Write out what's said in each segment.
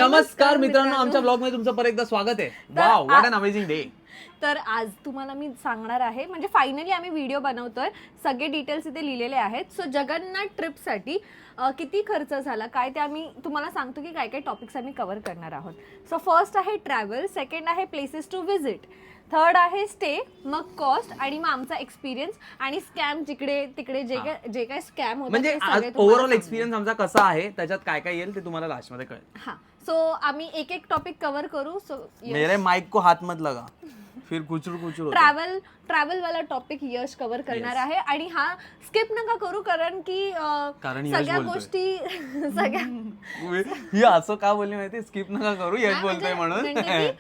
नमस्कार मित्रांनो, आमच्या ब्लॉग मध्ये तुमचं परत एकदा स्वागत आहे. Wow, what an amazing day. तर आज तुम्हाला मी सांगणार आहे, म्हणजे फायनली आम्ही व्हिडिओ बनवतोय, सगळे डिटेल्स इथे लिहिलेले आहेत. सो जगन्नाथ ट्रिपसाठी किती खर्च झाला काय ते आम्ही तुम्हाला सांगतो की काय काय टॉपिक्स आम्ही कव्हर करणार आहोत. सो फर्स्ट आहे ट्रॅव्हल, सेकंड आहे प्लेसेस टू व्हिजिट, थर्ड आहे स्टे, मग कॉस्ट आणि मग आमचा एक्सपिरियन्स आणि स्कॅम जिकडे तिकडे जे काय स्कॅम होतं म्हणजे आज ओव्हरऑल एक्सपिरियन्स आमचा कसा आहे, त्याच्यात काय काय येईल ते तुम्हाला लास्ट मध्ये कळेल. हा, सो आम्ही एक एक टॉपिक कव्हर करू. सो मेरे माइक को हाथ मत लगा, फिर कुचुर कुचुर. ट्रॅव्हल वाला टॉपिक यश कव्हर करणार आहे आणि हा स्किप नका करू, कारण की सगळ्या गोष्टी ही असं का बोलली माहिती, स्किप नका करू, यश बोलतोय म्हणून.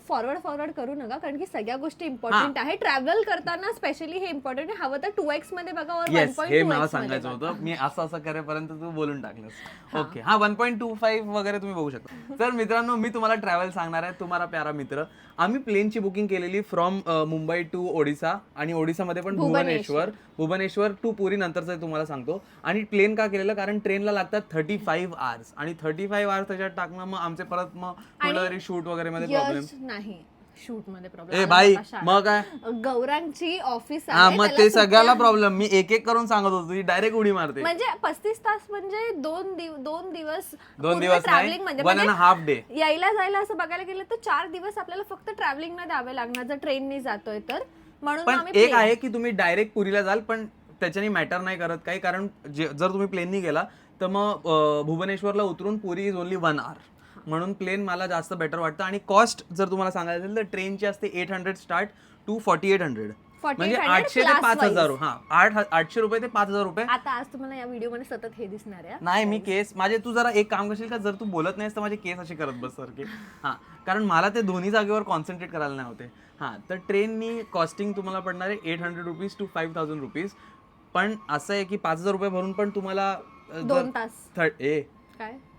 फॉरवर्ड करू नका, कारण की सगळ्या गोष्टी इम्पॉर्टंट आहे. ट्रॅव्हल करताना स्पेशली हे इम्पॉर्टंट आहे. हवं तर 2x मध्ये बघा और 1.2x हे मला सांगायचं होतं. मी असं करेपर्यंत तू बोलून टाकलंस. ओके, हा 1.25 वगैरे तुम्ही बघू शकता. तर मित्रांनो, मी तुम्हाला ट्रॅव्हल सांगणार आहे. तुम्हाला प्यारा मित्र, आम्ही प्लेनची बुकिंग केलेली फ्रॉम मुंबई टू ओडिसा आणि ओडिसामध्ये पण भुवनेश्वर टू पुरी नंतरचं तुम्हाला सांगतो. आणि प्लेन का केलेलं, कारण ट्रेनला लागतात 35 आवर्स आणि 35 आवर्स त्याच्यात टाकणं, मग आमचे परत मग कुठेतरी शूट वगैरे मध्ये प्रॉब्लेम नाही. शूट मध्ये प्रॉब्लेम. ए बाई, मग काय गौरांची ऑफिस आहे, मग ते सगळ्याला प्रॉब्लेम. मी एक एक करून सांगत होतो, ती डायरेक्ट उडी मारते. म्हणजे 35 तास म्हणजे दोन दिवस ट्रॅव्हलिंग मध्ये, 1.5 डे. यायला जायला असं बघायला गेलं तर 4 दिवस आपल्याला फक्त ट्रॅव्हलिंगला द्यावे लागणार जर ट्रेनने जातोय तर. म्हणून पण एक आहे की तुम्ही डायरेक्ट पुरीला जाल, पण त्याच्याने मॅटर नाही करत काही, कारण जर तुम्ही प्लेननी गेला तर मग भुवनेश्वरला उतरून पुरी इज ओनली 1 hour. म्हणून प्लेन मला जास्त बेटर वाटतं. आणि कॉस्ट जर तुम्हाला सांगायचं असेल तर ट्रेनची असते 800 स्टार्ट टू 4800, म्हणजे 800 ते 5000. हा, 800 रुपये ते 5000 रुपये. आता आज तुम्हाला या व्हिडिओ मध्ये सतत हे दिसणार आहे. नाही, मी केस माझे, तू जरा एक काम करशील का, जर तू बोलत नाहीस तर माझे केस असे करत बस सारखे. हा, कारण मला ते दोन्ही जागेवर कॉन्सन्ट्रेट करायला नाही होते. हा, तर ट्रेननी कॉस्टिंग तुम्हाला पडणार आहे 800 रुपीज टू 5000 रुपीज. पण असं आहे की 5000 रुपये भरून पण तुम्हाला 2 तास काय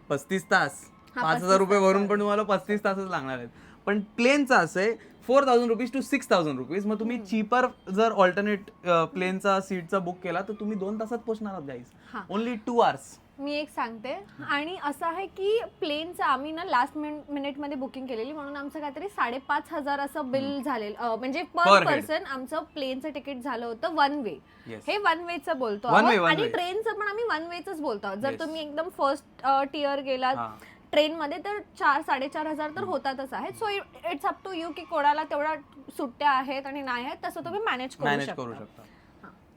35 तास 5000 रुपये भरून पण तुम्हाला 35 तासच लागणार आहेत. पण प्लेनचं असं आहे 4000 रुपीज टू 6000 रुपीज. मग तुम्ही चीपर जर ऑल्टरनेट प्लेनचा सीटचा बुक केला तर तुम्ही 2 तासात पोहोचणार आहात गाईज. Only 2 hours. मी एक सांगते, आणि असं आहे की प्लेनचं आम्ही ना लास्ट मिनिट मध्ये बुकिंग केलेली, म्हणून आमचं काहीतरी 5,500 असं बिल झालेलं, म्हणजे पर पर्सन आमचं प्लेनचं तिकीट झालं होतं 1 वे. हे 1 वेचं बोलतो आहोत, आणि ट्रेनचं पण आम्ही 1 वेच बोलतो आहोत. जर तुम्ही एकदम फर्स्ट टियर गेलात ट्रेन मध्ये तर 4,500 तर होतातच आहेत. So it's up to you की कोणाला तेवढा सुट्ट्या आहेत आणि नाही आहेत, तसं तुम्ही मॅनेज करू शकता.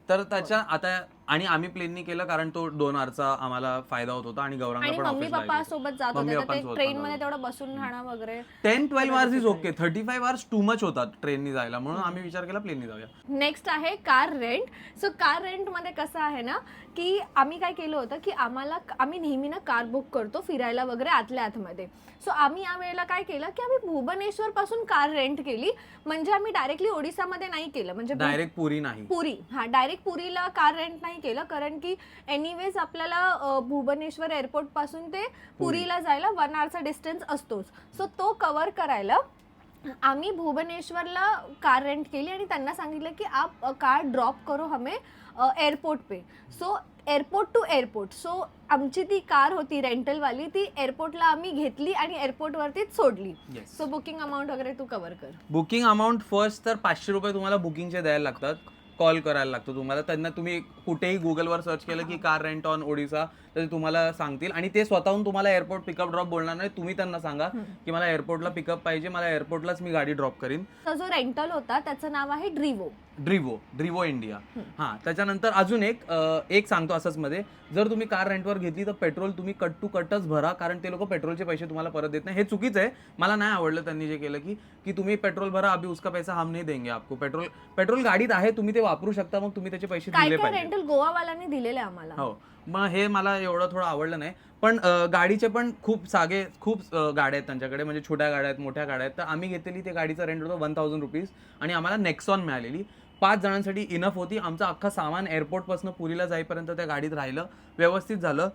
तर त्याच्या आता, आणि आम्ही प्लेननी केलं कारण तो 2 hourचा आम्हाला फायदा होत होता. आणि गौरांना पण मम्मी पप्पा सोबत जात होते, ट्रेन मध्ये तेवढं बसून राहणं वगैरे 10-12 hours is okay. 35 hours too much होतात ट्रेननी जायला, म्हणून आम्ही विचार केला प्लेननी जाऊया. नेक्स्ट आहे car rent. So car rent मध्ये कसं आहे ना की आम्ही काय केलं होतं की आम्ही नेहमी ना कार बुक करतो फिरायला वगैरे आतल्या आतमध्ये. सो आम्ही या वेळेला काय केलं की आम्ही भुवनेश्वर पासून कार रेंट केली, म्हणजे आम्ही डायरेक्टली ओडिसामध्ये नाही केलं, म्हणजे डायरेक्ट पुरी डायरेक्ट पुरीला कार रेंट नाही केलं, कारण की एनिवेज आपल्याला भुवनेश्वर एअरपोर्ट पासून ते पुरीला जायला 1 hourचा डिस्टन्स असतोच. सो तो कव्हर करायला आम्ही भुवनेश्वरला कार रेंट केली आणि त्यांना सांगितलं की आप कार ड्रॉप करो हमें एअरपोर्ट पे. So airport to airport. So आमची ती कार होती रेंटलवाली, ती एअरपोर्टला आम्ही घेतली आणि एअरपोर्टवरतीच सोडली. सो बुकिंग अमाऊंट वगैरे तू कव्हर कर. बुकिंग अमाऊंट फर्स्ट तर 500 रुपये तुम्हाला बुकिंगचे द्यायला लागतात. कॉल करायला लागतो तुम्हाला. त्यांना तुम्ही कुठेही गुगलवर सर्च केलं की कार रेंट ऑन ओडिसा तर तुम्हाला सांगतील, आणि ते स्वतःहून तुम्हाला एअरपोर्ट पिकअप ड्रॉप बोलणार नाही. तुम्ही त्यांना सांगा की मला एअरपोर्टला पिकअप पाहिजे, मला एअरपोर्टलाच मी गाडी ड्रॉप करीन. जो रेंटल होता त्याचं नाव आहे ड्रिवो इंडिया. हा, त्याच्यानंतर अजून एक सांगतो असंच मध्ये, जर तुम्ही कार रेंटवर घेतली तर पेट्रोल तुम्ही कट टू कटच भरा, कारण ते लोक पेट्रोलचे पैसे तुम्हाला परत देत नाही. हे चुकीचं आहे, मला नाही आवडलं त्यांनी जे केलं की तुम्ही पेट्रोल भरा, अभी उसका पैसा हम नहीं देंगे आपको. पेट्रोल गाडीत आहे, तुम्ही ते वापरू शकता, मग तुम्ही त्याचे पैसे दिले पाहिजे. रेंटल गोवावाल्यांनी दिलेले आम्हाला. हो, मग हे मला एवढं थोडं आवडलं नाही. पण गाडीचे पण खूप गाड्या आहेत त्यांच्याकडे, म्हणजे छोट्या गाड्या आहेत, मोठ्या गाड्या आहेत. तर आम्ही घेतलेली ते गाडीचं रेंट होतं 1000 रुपीज, आणि आम्हाला नेक्सॉन मिळालेली. 5 जणांसाठी इनफ होती. आमचं अख्खा सामान एअरपोर्टपासून पुरीला जाईपर्यंत त्या गाडीत राहिलं, व्यवस्थित झालं.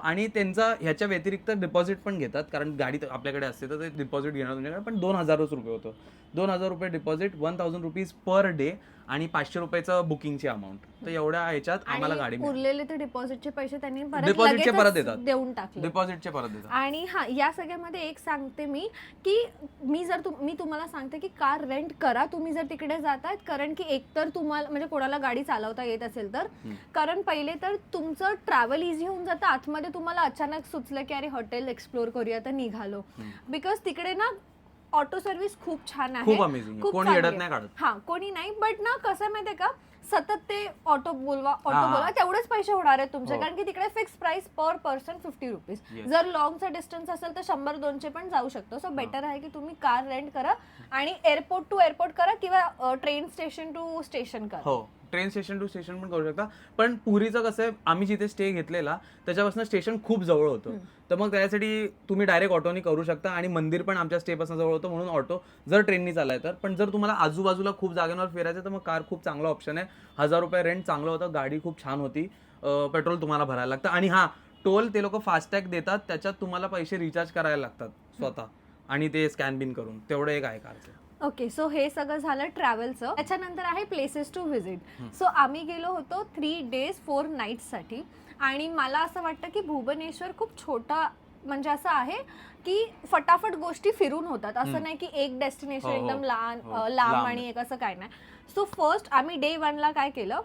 आणि त्यांचा ह्याच्या व्यतिरिक्त डिपॉझिट पण घेतात, कारण गाडी आपल्याकडे असते तर ते डिपॉझिट घेणार तुमच्याकडे. पण 2000 रुपये होतं. 2000 रुपये डिपॉझिट, 1000 रुपीज पर डे. आणि 500 रुपयाचं बुकिंगची अमाऊंट. तर एवढ्या ह्याच्यात आम्हाला गाडी आणि उरलेले ते डिपॉझिटचे पैसे त्यांनी डिपॉझिटचे परत लगेचच देतात. देऊन टाकले. डिपॉझिटचे परत देतात. आणि हा या सगळ्यामध्ये एक सांगते मी की मी तुम्हाला सांगते की कार रेंट करा तुम्ही जर तिकडे जातायत, कारण की एकतर तुम्हाला म्हणजे कोणाला गाडी चालवता येत असेल तर, कारण पहिले तर तुमचं ट्रॅव्हल इझी होऊन जातं. आतमध्ये तुम्हाला अचानक सुचलं की अरे हॉटेल एक्सप्लोर करूया तर निघालो, बिकॉज तिकडे ना ऑटो सर्व्हिस खूप छान आहे, खूप अमेझिंग, कोणी येडत नाही काढत. हा कोणी नाही, बट ना कसं आहे माहितीये का, सतत ते ऑटो बोलवा तेवढेच पैसे होणार आहेत तुमचे, कारण की तिकडे फिक्स प्राइस पर पर्सन 50 रुपीज. जर लॉंगचा डिस्टन्स असेल तर 100-200 पण जाऊ शकतो. सो बेटर आहे की तुम्ही कार रेंट करा आणि एअरपोर्ट टू एअरपोर्ट करा किंवा ट्रेन स्टेशन टू स्टेशन करा. हो, ट्रेन स्टेशन टू स्टेशन पण करू शकता. पण पुरीचं कसं आहे, आम्ही जिथे स्टे घेतलेला त्याच्यापासून स्टेशन खूप जवळ होतं, तर मग त्यासाठी तुम्ही डायरेक्ट ऑटोनी करू शकता. आणि मंदिर पण आमच्या स्टे पासून जवळ होतं म्हणून ऑटो जर ट्रेननी चाललाय तर. पण जर तुम्हाला आजूबाजूला खूप जागांवर फिरायचं तर मग कार खूप चांगला ऑप्शन आहे. 1000 रुपये रेंट चांगलं होतं, गाडी खूप छान होती. पेट्रोल तुम्हाला भरायला लागतं आणि हा टोल ते लोक फास्टॅग देतात, त्याच्यात तुम्हाला पैसे रिचार्ज करायला लागतात स्वतः आणि ते स्कॅन बिन करून. तेवढं एक आहे कारचं. ओके, सो हे सगळं झालं ट्रॅव्हलचं. त्याच्यानंतर आहे प्लेसेस टू व्हिजिट. सो आम्ही गेलो होतो 3 days 4 nights साठी. आणि मला असं वाटतं की भुवनेश्वर खूप छोटा म्हणजे असं आहे की फटाफट गोष्टी फिरून होतात. असं नाही की एक डेस्टिनेशन एकदम लांब आणि एक असं काय नाही. सो फर्स्ट आम्ही डे 1 ला काय केलं,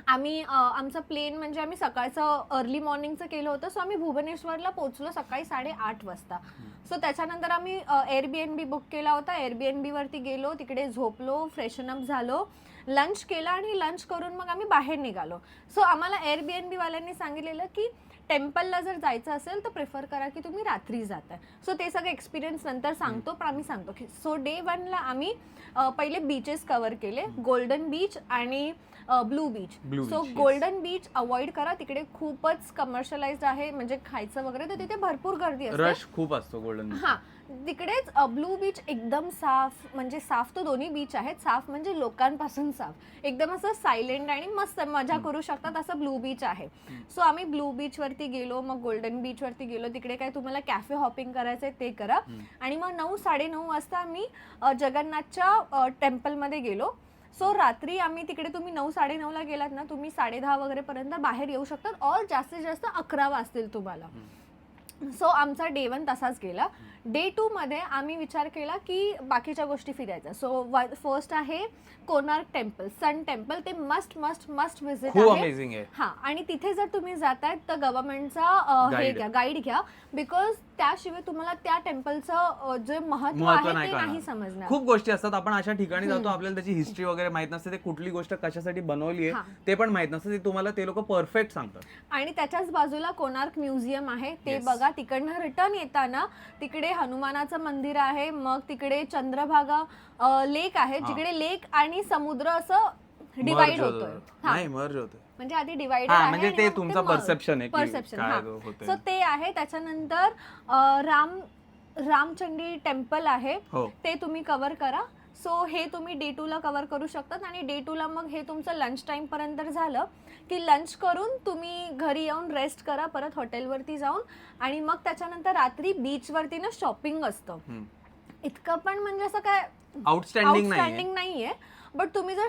आम्ही आमचं प्लेन म्हणजे आम्ही सकाळचं अर्ली मॉर्निंगचं केलं होतं. सो आम्ही भुवनेश्वरला पोहोचलो सकाळी 8:30 वाजता. सो त्याच्यानंतर आम्ही एअरबीएनबी बुक केला होता. एअरबीएनबी वरती गेलो, तिकडे झोपलो, फ्रेशन अप झालो, लंच केला आणि लंच करून मग आम्ही बाहेर निघालो. सो आम्हाला एअरबीएनबी वाल्यांनी सांगितलेलं की टेम्पलला जर जायचं असेल तर प्रिफर करा की तुम्ही रात्री जाताय. सो ते सगळे एक्सपिरियन्स नंतर सांगतो, पण आम्ही सांगतो की सो डे 1 ला आम्ही पहिले बीचेस कव्हर केले, गोल्डन बीच आणि blue beach. So golden beach avoid करा, तिकडे खूपच कमर्शियलाइज्ड आहे, म्हणजे खायचं वगैरे तर तिथे भरपूर गर्दी असते, रश खूप असतो गोल्डन बीच. हा तिकडेच ब्लू बीच एकदम साफ, म्हणजे साफ तो दोन्ही बीच आहेत, साफ म्हणजे लोकांपासून साफ, एकदम असं सायलेंट आणि मस्त मजा करू शकतात असं ब्लू बीच आहे. सो आम्ही ब्लू बीच वरती गेलो, मग गोल्डन बीच वरती गेलो. तिकडे काय तुम्हाला कॅफे हॉपिंग करायचंय ते करा. आणि मग 9-9:30 वाजता आम्ही जगन्नाथच्या टेम्पलमध्ये गेलो. सो रात्री आम्ही तिकडे, तुम्ही 9-9:30 ला गेलात ना, तुम्ही 10:30 वगैरे पर्यंत बाहेर येऊ शकतात, और जास्तीत जास्त 11 वाजतील तुम्हाला. सो आमचा डे 1 तसाच गेला. डे 2 मध्ये आम्ही विचार केला की बाकीच्या गोष्टी फिरायच्या. सो फर्स्ट आहे कोणार्क टेम्पल, सन टेम्पल. ते मस्ट मस्ट मस्ट व्हिजिट खूप आहे. अमेझिंग आहे. हा, आणि तिथे जर तुम्ही जातायत तर गव्हर्नमेंटचा हे घ्या, गाईड घ्या, बिकॉज त्याशिवाय तुम्हाला त्या टेम्पलचं जे महत्व आहे ते नाही समजणार. खूप गोष्टी असतात, आपण अशा ठिकाणी जातो आपल्याला त्याची हिस्ट्री वगैरे माहित नसते, ते कुठली गोष्ट कशासाठी बनवली आहे ते पण माहित नसतं, ते तुम्हाला ते लोक परफेक्ट सांगतात. आणि त्याच्याच बाजूला कोणार्क म्युझियम आहे, ते बघा. तिकडनं रिटर्न येताना तिकडे हनुमानाचं मंदिर आहे, मग तिकडे चंद्रभागा लेक आहे, जिकडे लेक आणि समुद्र असं डिवाइड होतोय. नाही, मर्ज होतोय, म्हणजे आधी डिवाइडेड आहे, आहे म्हणजे ते तुमचं परसेप्शन आहे, परसेप्शन. सो ते आहे. त्याच्यानंतर रामचंडी टेम्पल आहे, ते तुम्ही कव्हर करा. सो हे तुम्ही डे 2 ला कव्हर करू शकतात. आणि डे 2 ला मग हे तुमचं लंच टाइम पर्यंत झालं की लंच करून तुम्ही घरी येऊन रेस्ट करा, परत हॉटेलवरती जाऊन. आणि मग त्याच्यानंतर रात्री बीचवरती ना शॉपिंग असतं. इतकं पण म्हणजे असं काय आउटस्टँडिंग नाहीये, बट तुम्ही जर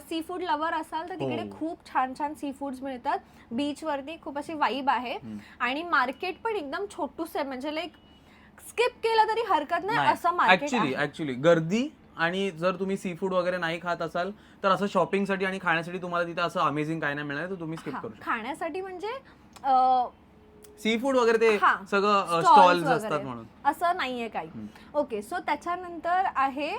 सी फूड लवर असाल तर तिकडे खूप छान छान सी फूड्स मिळतात. बीचवरती खूप अशी वाईब आहे. आणि मार्केट पण एकदम छोटूस आहे, म्हणजे लाईक स्किप केलं तरी हरकत नाही असं मार्केट आहे. ऍक्च्युली गर्दी, आणि जर तुम्ही सी फूड वगैरे नाही खात असाल तर असं शॉपिंगसाठी आणि खाण्यासाठी तुम्हाला तिथे असं अमेझिंग काय नाही मिळणार, तर तुम्ही स्किप करू शकता. खाण्यासाठी म्हणजे सी फूड वगैरे ते सगळं स्टॉल्स असतात म्हणून असं नाहीये काही. ओके, सो त्याच्यानंतर आहे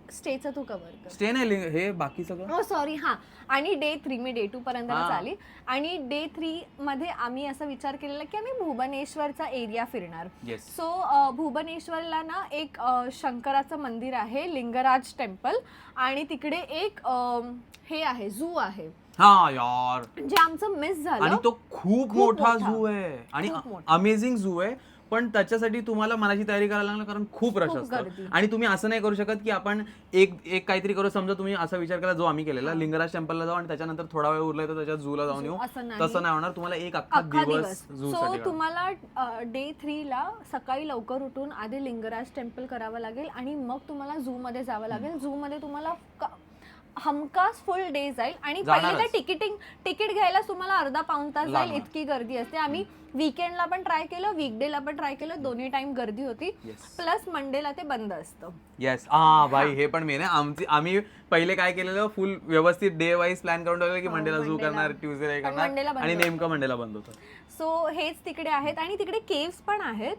स्टेचं तू कव्हर कर. स्टे नाही, हे बाकी सगळं सॉरी. हा, आणि डे 3 मी डे 2 पर्यंत आली. आणि डे 3 मध्ये आम्ही असा विचार केलेला की आम्ही भुवनेश्वरचा एरिया फिरणार. सो भुवनेश्वरला ना एक शंकराचं मंदिर आहे, लिंगराज टेम्पल, आणि तिकडे एक हे आहे, झू आहे. हा यार, जे आमचं मिस झालं. आणि तो खूप मोठा झू आहे आणि अमेझिंग झू आहे, पण त्याच्यासाठी तुम्हाला मनाची तयारी करायला लागणार, कारण खूप रश असतं. आणि तुम्ही असं नाही करू शकत की आपण एक काहीतरी करू. समजा तुम्ही असा विचार केला जो आम्ही केलेला, लिंगराज टेम्पलला जाऊ आणि त्याच्यानंतर थोडा वेळ उरलाय तर त्याच्यात झूला जाऊन येऊ, तसं नाही होणार. तुम्हाला एक अख्खा दिवस झू साठी. सो तुम्हाला डे 3 ला सकाळी लवकर उठून आधी लिंगराज टेम्पल करावं लागेल आणि मग तुम्हाला झू मध्ये जावं लागेल. झू मध्ये तुम्हाला हमखास फुल डे जाईल आणि जाणारच. पहिले तर तिकीट घ्यायला तुम्हाला अर्धा पाऊण तास जाईल, लागणार. इतकी गर्दी असते. आम्ही वीकेंडला पण ट्राय केलं, वीकडेला पण ट्राय केलं, दोन्ही टाइम गर्दी होती. Yes. प्लस मंडेला ते बंद असतं. येस भाई हे पण मेन आहे. आम्ही पहिले काय केलेलं, फुल व्यवस्थित डे वाईज प्लॅन करून ठेवलं की मंडेला झू मंडेला. करणार, ट्युजडे पण मंडेला करणार बंद आणि होतं. नेमकं मंडेला बंद होतं. सो हेच तिकडे आहेत आणि तिकडे केव्स पण आहेत,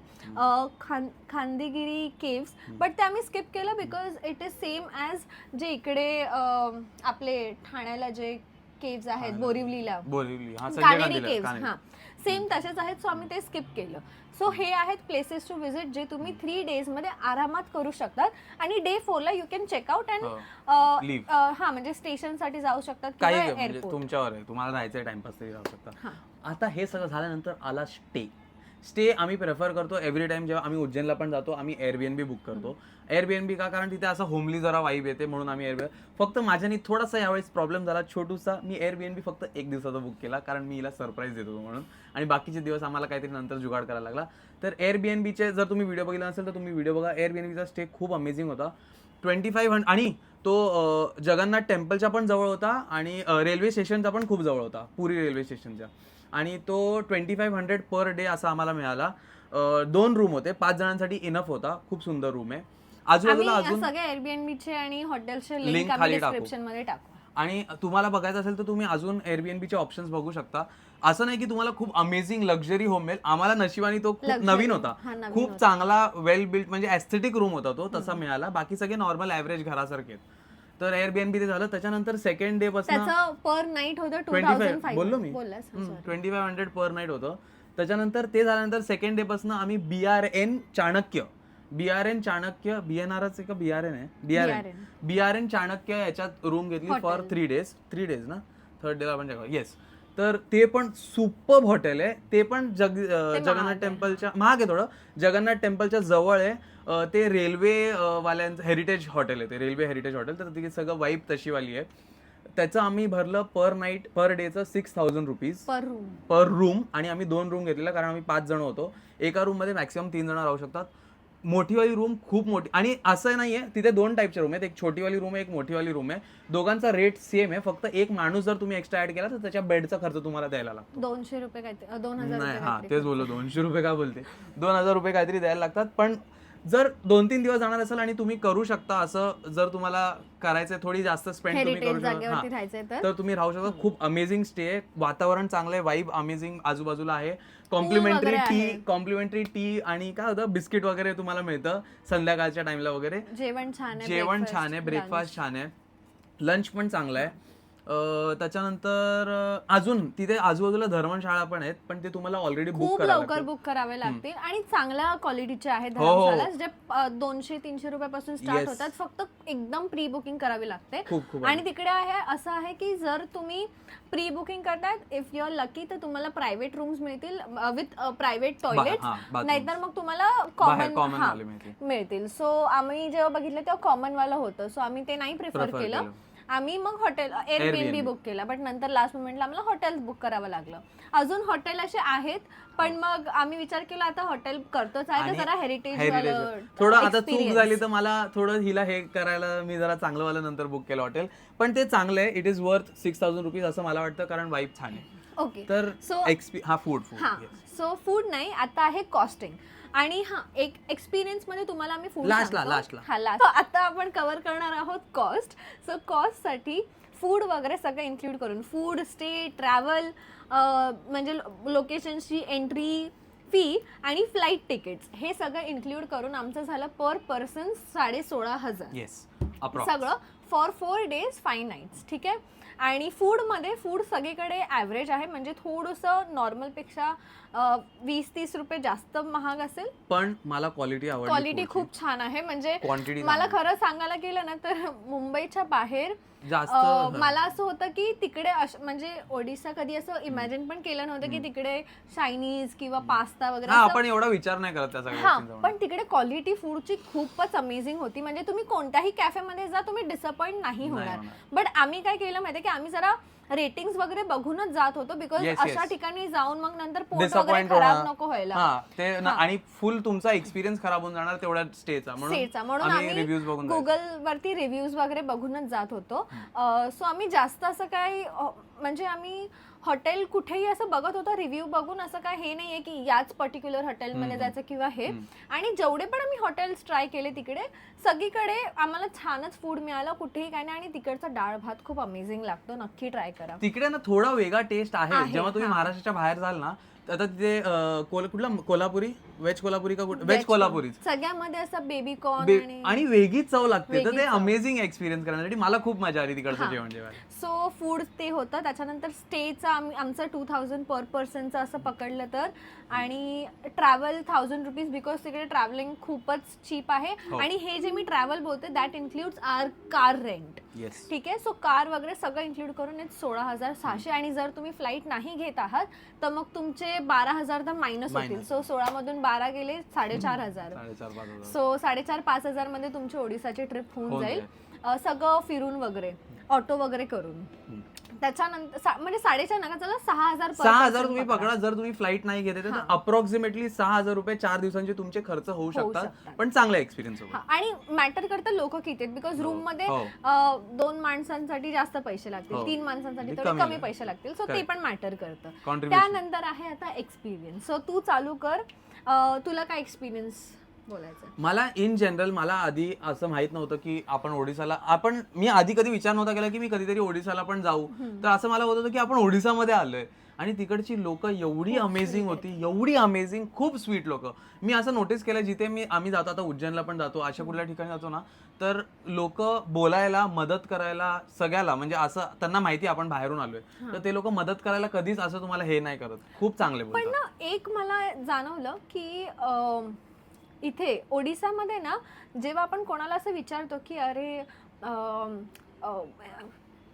खांदेगिरी केव्स, बट ते आम्ही स्किप केलं because it is same as जे इकडे आपले ठाण्याला जे केव्स आहेत, बोरिवलीला बोरिवली, हा संजय कानेरी गांधीला, केव्स, कानेरी. हा सेम तसेच आहेत. सो आम्ही ते स्किप केलं. सो हे आहेत प्लेसेस टू व्हिजिट जे तुम्ही 3 days मध्ये आरामात करू शकतात आणि डे 4 ला you can check out and Leave. हा म्हणजे स्टेशन साठी जाऊ शकतात काही किंवा म्हणजे एअरपोर्ट. तुमच्यावर आहे, तुम्हाला राहायचंय टाइमपास तरी राहू शकता. हा. आता हे सगळं झाल्यानंतर आला स्टे आम्ही प्रेफर करतो एव्हरी टाइम. जेव्हा आम्ही उज्जैनला पण जातो आम्ही एअरबीएनबी बुक करतो. एअरबीएनबी का, कारण तिथे असं होमली जरा वाईब येते म्हणून आम्ही फक्त माझ्यानी थोडासा यावेळेस प्रॉब्लेम झाला छोटूसा. मी एअरबीएनबी फक्त 1 दिवसाचा बुक केला कारण मी हिला सरप्राईज देतो म्हणून, आणि बाकीचे दिवस आम्हाला काहीतरी नंतर जुगाड करायला लागला. तर एअरबीएनबीचे जर तुम्ही व्हिडिओ बघितला नसेल तर तुम्ही व्हिडिओ बघा. एअरबीएनबीचा स्टे खूप अमेझिंग होता. 2500 आणि तो जगन्नाथ टेम्पलच्या पण जवळ होता आणि रेल्वे स्टेशनचा पण खूप जवळ होता, पुरी रेल्वे स्टेशनच्या. आणि तो 2500 पर डे असा आम्हाला मिळाला. 2 रूम होते, 5 जणांसाठी इनफ होता. खूप सुंदर रूम आहे. आजूबाजूला आम्ही अजून सगळे एअरबीएनबीचे आणि हॉटेलचे लिंक लिंक आम्ही खाली टाकू. डिस्क्रिप्शन मध्ये टाकू. आणि तुम्हाला बघायचं असेल तर तुम्ही अजून एअरबीएनबीचे ऑप्शन्स बघू शकता. असं नाही की तुम्हाला खूप अमेझिंग लक्झरी होम मिळेल. आम्हाला नशिबाने तो खूप Luxury. नवीन होता, हा, नवीन खूप होता. चांगला वेल बिल्ट म्हणजे एस्थेटिक रूम होता तो, तसा मिळाला. बाकी सगळे नॉर्मल ॲव्हरेज घरासारखे आहेत. तर एअरबीएनबी ते झालं. त्याच्यानंतर सेकंड डे पासून त्याचं पर नाईट होतं 25 बोललो मी. बोललास, sorry. 2500 पर नाईट होतं. त्याच्यानंतर ते झाल्यानंतर सेकंड डे पासून आम्ही बीआरएन चाणक्य बीएनआरच का बीआरएन आहे, बीआरएन चाणक्य याच्यात रूम घेतली फॉर Hotel. 3 days ना. थर्ड डेला पण येस. तर ते पण सुपर्ब हॉटेल आहे. ते पण जगन्नाथ टेम्पलच्या महाग आहे थोडं, जगन्नाथ टेम्पलच्या जवळ आहे. ते रेल्वे वाल्यांचं हेरिटेज हॉटेल आहे, ते रेल्वे हेरिटेज हॉटेल. तर तिथे सगळं वाईब तशीवाली आहे. त्याचं आम्ही भरलं पर डेचं 6000 रुपीज पर रूम. आणि आम्ही 2 रूम घेतलेला कारण आम्ही 5 जण होतो. एका रूम मध्ये मॅक्सिमम 3 जण राहू शकतात. मोठीवाली रूम खूप मोठी, आणि असं नाहीये, तिथे 2 टाईपचे रूम आहेत, एक छोटीवाली रूम आहे, एक मोठीवाली रूम आहे. दोघांचा रेट सेम आहे, फक्त एक माणूस जर तुम्ही एक्स्ट्रा ऍड केला तर त्याच्या बेडचा खर्च तुम्हाला द्यायला लागतो. 200 रुपये काहीतरी, 2000 नाही, रुपये हा काहीतरी. तेच बोललो, 200 रुपये का बोलते, 2000 रुपये काहीतरी द्यायला लागतात. पण जर 2-3 दिवस जाणार असेल आणि तुम्ही करू शकता असं, जर तुम्हाला करायचंय थोडी जास्त स्पेंड तुम्ही हेरिटेज करू जागेवरती शकता राहायचंय तर तुम्ही राहू शकता. खूप अमेझिंग स्टे आहे, वातावरण चांगलं आहे, वाईब अमेझिंग आजूबाजूला आहे. कॉम्प्लिमेंटरी टी आणि काय होतं बिस्किट वगैरे तुम्हाला मिळतं संध्याकाळच्या टाइमला वगैरे. जेवण छान आहे, ब्रेकफास्ट छान आहे, लंच पण चांगलं आहे. त्याच्यानंतर अजून तिथे आजूबाजूला धर्मशाळा पण आहेत, पण ते तुम्हाला ऑलरेडी बुक खूप करावं लवकर लागतं. बुक करावे लागतील आणि चांगल्या क्वालिटीचे आहेत हो, हो. धर्मशाळा, जे 200-300 रुपयापासून स्टार्ट Yes. होतात. फक्त एकदम प्री बुकिंग करावी लागते. खूप आणि तिकडे आहे असं आहे की जर तुम्ही प्री बुकिंग करतायत, इफ यू आर लकी, तर तुम्हाला प्रायव्हेट रूम्स मिळतील विथ प्रायव्हेट टॉयलेट, नाहीतर मग तुम्हाला कॉमन मिळतील. सो आम्ही जेव्हा बघितलं तेव्हा कॉमन वाला होतं, सो आम्ही ते नाही प्रिफर केलं. आम्ही मग हॉटेल एअरबीएनबी बुक केला, बट नंतर लास्ट मोमेंटला आम्हाला हॉटेल बुक करावं लागलं. अजून हॉटेल असे आहेत, पण मग आम्ही विचार केला आता हॉटेल करतोच आहे तर जरा हेरिटेज थोडं आता चूक झाली तर मला थोडं हिला हे करायला मी जरा चांगलं वाला नंतर बुक केलं हॉटेल. पण ते चांगलं आहे, इट इज वर्थ 6000 रुपीज असं मला वाटतं, कारण वाईब छान आहे. ओके, तर फूड सो फूड नाही, आता आहे कॉस्टिंग. आणि हा एक एक्सपिरियन्स मध्ये तुम्हाला आम्ही फूड लास्ट. आता आपण कव्हर करणार आहोत कॉस्ट. सो कॉस्ट साठी फूड वगैरे सगळं इन्क्लूड करून, फूड, स्टे, ट्रॅव्हल, म्हणजे लोकेशनची एंट्री फी आणि फ्लाईट तिकीट्स, हे सगळं इन्क्लूड करून आमचं झालं पर पर्सन 16,500 सगळं फॉर 4 days 5 nights. ठीक आहे. आणि फूड सगळीकडे ॲव्हरेज आहे, म्हणजे थोडंसं नॉर्मलपेक्षा 20-30 रुपये जास्त महाग असेल, पण मला क्वालिटी क्वालिटी खूप छान आहे. म्हणजे मला खरं सांगायला गेलं ना तर मुंबईच्या बाहेर मला असं होतं की तिकडे म्हणजे ओडिशा कधी असं इमॅजिन पण केलं नव्हतं की तिकडे चायनीज किंवा पास्ता वगैरे, आपण एवढा विचार नाही करत त्या सगळ्या गोष्टींचा. पण तिकडे क्वालिटी फूडची खूपच अमेझिंग होती. म्हणजे तुम्ही कोणत्याही कॅफेमध्ये जा, तुम्ही डिसअपॉइंट नाही होणार. बट आम्ही काय केलं माहितीये की आम्ही जरा रेटिंग्स वगैरे बघूनच जात होतो, बिकॉज Yes, अशा yes. ठिकाणी जाऊन मग नंतर पोट वगैरे डिसअपॉइंट खराब नको व्हायला. आणि फुल तुमचा एक्सपिरियन्स खराब होऊन जाणार तेवढ्या स्टेचा, म्हणून आम्ही रिव्ह्यूज बघून गुगल वरती रिव्ह्यूज वगैरे बघूनच जात होतो. सो आम्ही जास्त असं काही म्हणजे आम्ही हॉटेल कुठेही असं बघत होतो रिव्ह्यू बघून, असं काय हे नाहीये की याच पर्टिक्युलर हॉटेलमध्ये जायचं किंवा हे. आणि जेवढे पण आम्ही हॉटेल्स ट्राय केले तिकडे सगळीकडे आम्हाला छानच फूड मिळालं, कुठेही काय नाही. आणि तिकडचा डाळ भात खूप अमेझिंग लागतो, नक्की ट्राय करा. तिकडे ना थोडा वेगळा टेस्ट आहे. जेव्हा तुम्ही महाराष्ट्राच्या बाहेर जाल ना, आता तिथे कुठला कोल्हापुरी व्हेज कोल्हापुरी का व्हेज कोल्हापुरी सगळ्यामध्ये असं बेबी कॉर्न आणि वेगळीच चव लागते. तर ते अमेझिंग एक्सपिरियन्स करण्यासाठी मला खूप मजा आली तिकडचं जेवण जेवायला. सो फूड ते होतं. त्याच्यानंतर स्टेचं आमचं 2000 पर पर्सनचं असं पकडलं तर, आणि ट्रॅव्हल 1000 रुपीज, बिकॉज तिकडे ट्रॅव्हलिंग खूपच चीप आहे. आणि हे जे मी ट्रॅव्हल बोलते that includes our car rent. ठीक आहे. सो कार वगैरे सगळं इन्क्लूड करून 16,600. आणि जर तुम्ही फ्लाईट नाही घेत आहात तर मग तुमचे 12,000 तर मायनस होतील. सो 16 मधून 12 गेले 4,500. सो 4,500 मध्ये तुमची ओडिसाची ट्रिप होऊन जाईल, सगळं फिरून वगैरे, ऑटो वगैरे करून. त्याच्यानंतर म्हणजे 4,500 नका, चला 6,000 तुम्ही पकडा. जर तुम्ही फ्लाईट नाही घेते तर अप्रॉक्सिमेटली 6,000 रुपये 4 दिवसांचे तुमचे खर्च होऊ शकतात, पण चांगला एक्सपिरियन्स होतो. आणि मॅटर करतं लोक किती, बिकॉज रूम मध्ये 2 माणसांसाठी जास्त पैसे लागतील, 3 माणसांसाठी थोडे कमी पैसे लागतील. सो ते पण मॅटर करतं. त्यानंतर आहे आता एक्सपिरियन्स. सो तू चालू कर, तुला काय एक्सपिरियन्स बोलायचं? मला इन जनरल मला आधी असं माहित नव्हतं की आपण ओडिसाला, मी आधी कधी विचार नव्हता केला की मी कधीतरी ओडिसाला पण जाऊ. तर असं मला होत होतं की आपण ओडिसामध्ये आलोय. आणि तिकडची लोक एवढी अमेझिंग होती, एवढी अमेझिंग, खूप स्वीट लोक. मी असं नोटीस केलं जिथे आम्ही जातो, आता उज्जैनला पण जातो, अशा कुठल्या ठिकाणी जातो ना, तर लोक बोलायला, मदत करायला, सगळ्याला, म्हणजे असं त्यांना माहिती आपण बाहेरून आलोय तर ते लोक मदत करायला कधीच असं तुम्हाला हे नाही करत, खूप चांगले बोलतात. पण ना एक मला जाणवलं की इथे ओडिसामध्ये ना, जेव्हा आपण कोणाला असं विचारतो की अरे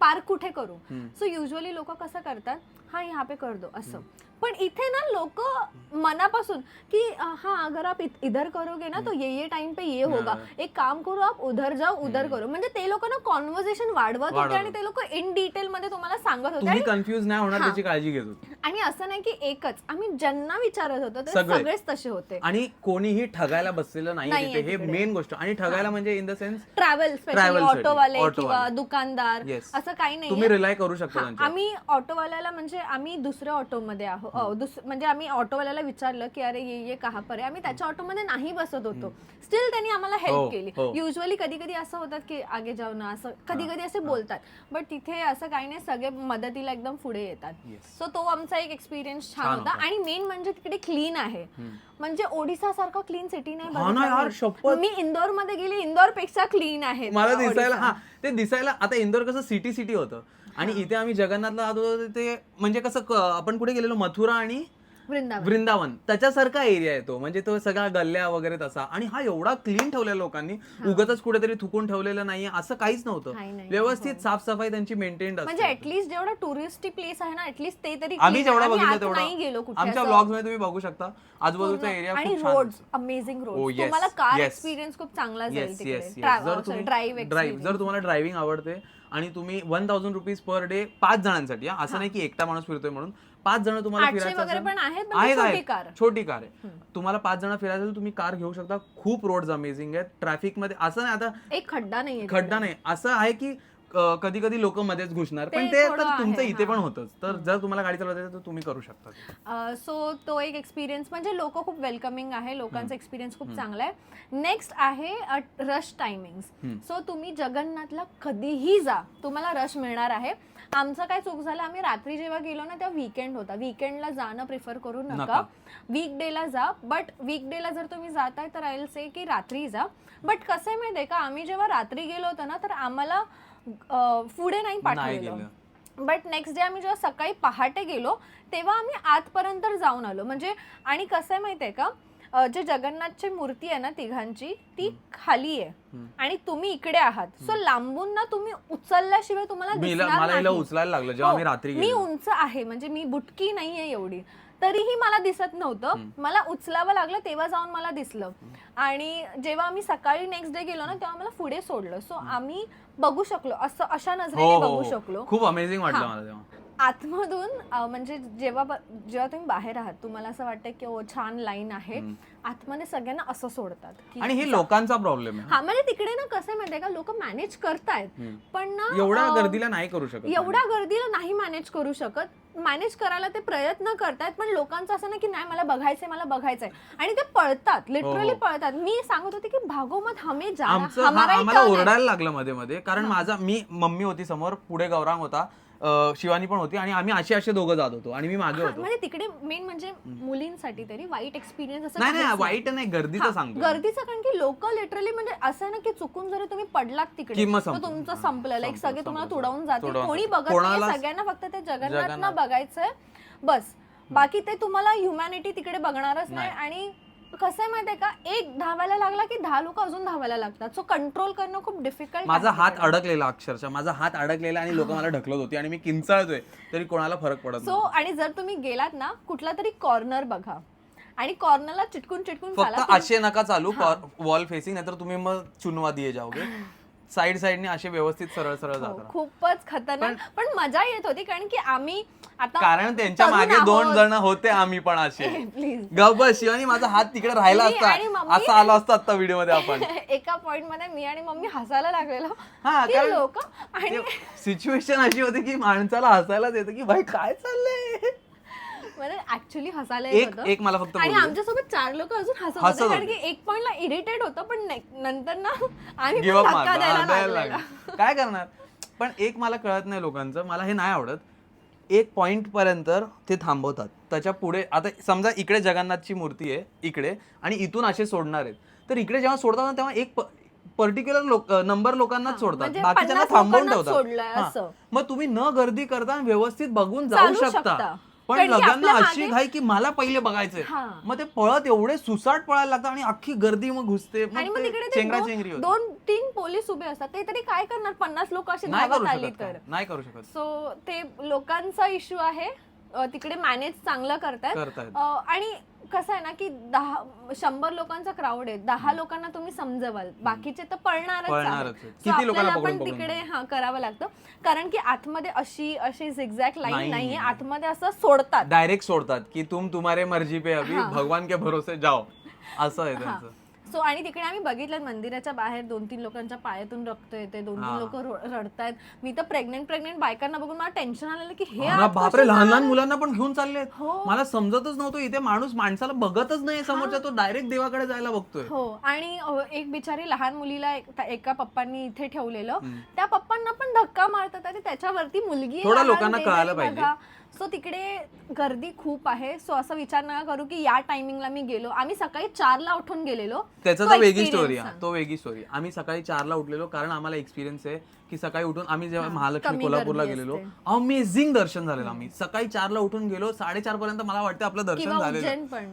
पार्क कुठे करू, सो युजली लोक कसं करतात, हाँ यहाँ पे कर दो असं. पण इथे ना लोक मनापासून की हाँ अगर आप इधर करोगे ना तो ये टाइम पे ये होगा, एक काम करो आप उधर जाओ उधर करो. म्हणजे ते लोक ना कॉन्व्हर्सेशन वाढवत होते आणि ते लोक इन डिटेल मध्ये तुम्हाला सांगत होते. तुम्ही कन्फ्युज नाही होणार त्याची काळजी घेत होते. आणि असं नाही की एकच, आम्ही ज्यांना विचारत होतो ते सगळेच तसे होते. आणि कोणीही ठगायला बसलेलं नाही तिथे, हे मेन गोष्ट. आणि ठगायला म्हणजे in the sense travel, specially ऑटोवाले किंवा दुकानदार, असं काही नाही. तुम्ही रिलाय करू शकता. आम्ही ऑटोवाल्याला म्हणजे आम्ही दुसऱ्या ऑटोमध्ये आहोत, म्हणजे आम्ही ऑटोवाल्याला विचारलं की अरे ये कहाँ पर आहे, आम्ही त्याच्या ऑटोमध्ये नाही बसत होतो, स्टील त्यांनी आम्हाला हेल्प केली. युजली कधी कधी असं होतात की आगे जाऊ ना, असं कधी कधी असे बोलतात. बट तिथे असं काही नाही, सगळे मदतीला एकदम पुढे येतात. सो तो आमचा एक एक्सपिरियन्स छान होता. आणि मेन म्हणजे तिकडे क्लीन आहे, म्हणजे ओडिसा सारखं क्लीन सिटी नाही बघितलं मी. इंदोर मध्ये गेली, इंदोर पेक्षा क्लीन आहे मला दिसायला. ते दिसायला, आता इंदोर कसं सिटी होतं आणि इथे आम्ही जगन्नाथला आलो ते म्हणजे कसं आपण कुठे गेलेलो, मथुरा आणि वृंदावन त्याच्यासारखा एरिया आहे तो, म्हणजे तो सगळा गल्ल्या वगैरे तसा. आणि हा एवढा क्लीन ठेवलेला लोकांनी, उगाचच कुठेतरी थुकून ठेवलेलं नाहीये असं काहीच नव्हतं. व्यवस्थित साफसफाई त्यांची मेंटेन्ड असते. म्हणजे ऍटलीस्ट जेवढा टुरिस्टी प्लेस आहे ना, ऍटलीस्ट ते तरी आम्ही जेवढा बघितलं तेवढा आमच्या ब्लॉग्स मध्ये तुम्ही बघू शकता. आजूबाजूचा एरिया आणि रोड्स, अमेझिंग रोड्स. तुम्हाला कार एक्सपिरियन्स खूप चांगला जाईल तिकडे. ड्राईव्ह जर तुम्हाला ड्रायव्हिंग आवडते आणि तुम्ही 1000 रुपीज पर डे 5 जणांसाठी, असं नाही की एकटा माणूस फिरतोय म्हणून, 5 जण तुम्हाला फिरायचं छोटी कार आहे, तुम्हाला 5 जण फिरायचं, तुम्ही कार घेऊ शकता. खूप रोड्स अमेझिंग आहेत. ट्रॅफिक मध्ये असं नाही, आता एक खड्डा नाही, असं आहे की कधी कधी लोक मध्येच घुसणार, पण ते तर तुमचं इथे पण होतच. तर जर तुम्हाला गाडी चालवता येते तर तुम्ही करू शकता. सो तो एक एक्सपिरियन्स, म्हणजे लोक खूप वेलकमिंग आहे, लोकांचा एक्सपिरियन्स खूप चांगला आहे. नेक्स्ट आहे रश टायमिंग्स. सो तुम्ही जगन्नाथला कधीही जा, तुम्हाला रश मिळणार आहे. आमचं काय चूक झालं, आम्ही रात्री जेव्हा गेलो ना तेव्हा वीकेंड होता. वीकेंडला जाणं प्रिफर करू नका, वीकडेला जा. बट वीकडेला जर तुम्ही जाताय तर आय विल से की रात्री जा. बट कसं आहे माहिती आहे का, आम्ही जेव्हा रात्री गेलो होतो ना तर आम्हाला पुढे नाही पाठवलं. बट नेक्स्ट डे आम्ही जेव्हा सकाळी पहाटे गेलो तेव्हा आम्ही आतपर्यंत जाऊन आलो. म्हणजे आणि कसं आहे माहिती आहे का, जे जगन्नाथची मूर्ती आहे ना तिघांची, ती खाली आहे आणि तुम्ही इकडे आहात. सो लांबून ना तुम्ही उचलल्याशिवाय तुम्हाला दिसणार नाही. उचलायला लागलं जेव्हा आम्ही रात्री मी उंच आहे, म्हणजे मी बुटकी नाहीये एवढी, तरीही मला दिसत नव्हतं. मला उचलावं लागलं तेव्हा जाऊन मला दिसलं. आणि जेव्हा आम्ही सकाळी नेक्स्ट डे गेलो ना तेव्हा मला पुढे सोडलं. सो आम्ही बघू शकलो, असं अशा नजरेने बघू शकलो. खूप अमेझिंग वाटलं मला तेव्हा. आतमधून म्हणजे जेव्हा तुम्ही बाहेर आहात तुम्हाला असं वाटतं की ओ छान लाईन आहे, आतमध्ये सगळ्यांना असं सोडतात की आणि हे लोकांचा प्रॉब्लेम आहे. हा म्हणजे तिकडे ना कसं माहितीये का, लोक मॅनेज करतायत पण ना एवढ्या गर्दीला नाही करू शकत. एवढ्या गर्दीला नाही मॅनेज करू शकत. मॅनेज करायला ते प्रयत्न करतायत पण लोकांचं असं नाही की नाही मला बघायचंय आणि ते पळतात, लिटरली पळतात. मी सांगत होते की भागोमत हमें जाना, आम्हाला ओरडायला लागलं मध्ये मध्ये, कारण मम्मी होती समोर, पुढे गौरांग होता, शिवानी पण होती आणि आम्ही असे दोघं जात होतो आणि मी मागे होतो. म्हणजे तिकडे मेन म्हणजे मुलींसाठी तरी वाईट एक्सपिरियन्स असं नाही वाईट नाही, गर्दीचं सांगतो. गर्दीचं, कारण की लोक लिटरली म्हणजे असं ना की चुकून जरी तुम्ही पडलात तिकडे तुमचं संपलं, लाईक सगळे तुम्हाला तुडवून जातील, कोणी बघत नाही, सगळ्यांना फक्त ते जगन्नाथना बघायचंय बस. बाकी ते तुम्हाला ह्युमॅनिटी तिकडे बघणारच नाही. आणि कसं आहे माहितीये का, एक धावायला लागला की 10 लोक अजून धावायला लागतात. सो कंट्रोल करणं खूप डिफिकल्ट. माझा हात अडकलेला, अक्षरशः माझा हात अडकलेला आणि लोक मला ढकलत होती आणि मी किंचाळतोय तरी कोणाला फरक पडत नाही. सो आणि जर तुम्ही गेलात ना कुठला तरी कॉर्नर बघा आणि कॉर्नरला चिटकून चाला. फक्त असे नका चालू वॉल फेसिंग, नाहीतर तुम्ही मग चुनवा दिए जाओगे. साईडने असे व्यवस्थित सरळ जातात. खूपच खतरनाक, पण मजा येत होती कारण की आम्ही आता कारण त्यांच्या मागे 2 जण होते, आम्ही पण असे. प्लीज गप्प शिवानी, माझा हात तिकडे राहिला असता, असा आला असता आता व्हिडिओ मध्ये आपण. एका पॉइंट मध्ये मी आणि मम्मी हसायला लागलेलो. लोक आणि सिच्युएशन अशी होती की माणसाला हसायलाच येतं की भाई काय चाललंय. म्हणजे ऍक्च्युअली हसायला येत होतं. एक मला फक्त आणि आमच्यासोबत 4 लोक अजून हसत होते कारण की एक पॉइंटला इरिटेट होतं, पण नंतर ना आम्ही धक्का द्यायला लागलो. काय करणार. पण एक मला कळत नाही लोकांचं, मला हे नाही आवडत. एक पॉइंट पर्यंत ते थांबवतात, त्याच्या पुढे आता समजा इकडे जगन्नाथची मूर्ती आहे इकडे आणि इथून असे सोडणार आहेत, तर इकडे जेव्हा सोडतात ना तेव्हा एक पर्टिक्युलर नंबर लोकांनाच सोडतात, बाकीच्यांना थांबवून ठेवतात. मग तुम्ही न गर्दी करता व्यवस्थित बघून जाऊ शकता. पण लोकांना अशी घाई की मला पहिले बघायचंय, मग ते पळत एवढे सुसाट पळायला लागतात आणि अख्खी गर्दी मग घुसते, चेंगराचेंगरी होते. 2-3 पोलीस उभे असतात, ते तरी काय करणार, 50 लोक अशी धावत आली तर नाही करू शकत. सो ते लोकांचा इश्यू आहे. तिकडे मॅनेज चांगलं करतायत. आणि कसं आहे ना की 100 लोकांचा क्राऊड आहे, 10 लोकांना तुम्ही समजवाल, बाकीचे तर पळणारच. किती लोकांना पण तिकडे करावं लागतं कारण की आतमध्ये अशी झिगझॅग लाईन नाहीये, आतमध्ये असं सोडतात, डायरेक्ट सोडतात की तुम्हारे मर्जी पे अभी भगवान के भरोसे जाओ, असं आहे त्यांचं. सो आणि तिकडे आम्ही बघितलं मंदिराच्या बाहेर 2-3 लोकांच्या पायातून रक्त येते, 2-3 लोक रडतायत. मी तर प्रेग्नेंट बायकांना बघून मला टेन्शन आलेलं की हे बापरे, लहान मुलांना पण घेऊन चाललेत. मला समजतच नव्हतं, इथे माणसाला बघतच नाही समोरच्या, तो डायरेक्ट देवाकडे जायला बघतोय. हो, आणि एक बिचारी लहान मुलीला एका पप्पांनी इथे ठेवलेलं, त्या पप्पांना पण धक्का मारतात आणि त्याच्यावरती मुलगी. थोडं लोकांना कळायला पाहिजे. सो तिकडे गर्दी खूप आहे. सो असं विचार नका करू की या टायमिंगला मी गेलो. आम्ही सकाळी 4ला उठून गेलेलो, त्याचा तो वेगळी स्टोरी. आम्ही सकाळी 4ला उठलेलो कारण आम्हाला एक्सपिरियन्स आहे की सकाळी उठून आम्ही जेव्हा महालक्ष्मी कोल्हापूरला गेलेलो, अमेझिंग दर्शन झालेलं. आम्ही सकाळी 4ला उठून गेलो, 4:30 पर्यंत मला वाटतं आपलं दर्शन झालेलं.